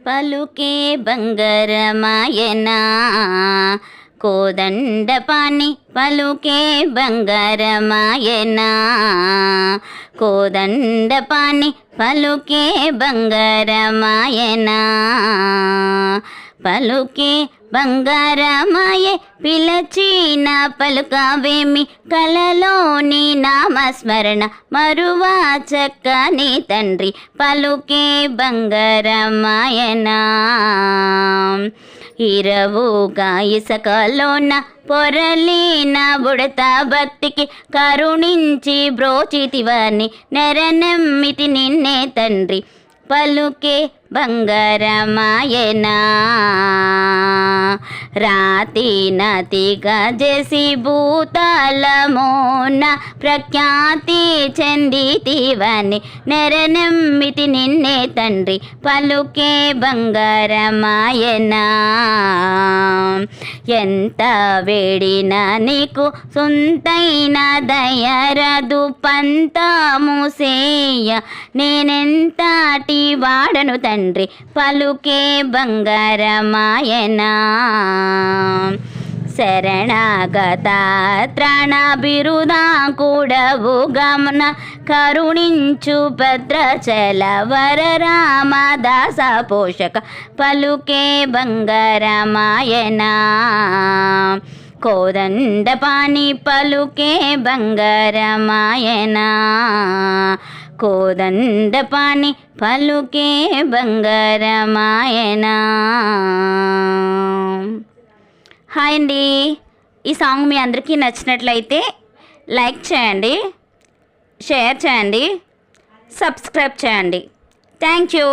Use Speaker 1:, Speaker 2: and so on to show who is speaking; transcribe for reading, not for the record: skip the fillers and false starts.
Speaker 1: పలుకే బంగారమాయనా కోదండపాణి పలుకే బంగారమాయనా కోదండపాణి పలుకే బంగారమాయనా పలుకే బంగారమాయే పిలచిన పలుకవేమి కలలోని నామస్మరణ మరువా చక్కని తండ్రి పలుకే బంగారమాయనా ఇరవుగా ఇసకలోన పొరలిన బుడత భక్తికి కరుణించి బ్రోచితివని నెరనమ్మితి నిన్నే తండ్రి పలుకే బంగారమాయనా రాతి నతిగా చేసి భూతలమోన ప్రఖ్యాతి చెందితివని నెరనమ్మితి నిన్నే తండ్రి పలుకే బంగారమాయనా ఎంత వేడినా నీకు సొంతైన దయరదు పంతము సేయ నేనెంతటి వాడను తండ్రి పలుకే బంగారమాయనా శరణాగత త్రాణ బిరుదా కూడవు గమన కరుణించు భద్రాచల వర రామదాస పోషక పలుకే బంగారమాయనా కోదండపాణి పలుకే బంగారమాయనా కోదండపాణి పలుకే బంగారమాయనా. హాయ్ అండి, ఈ సాంగ్ మీ అందరికీ నచ్చినట్లయితే లైక్ చేయండి, షేర్ చేయండి, సబ్స్క్రైబ్ చేయండి. Thank you.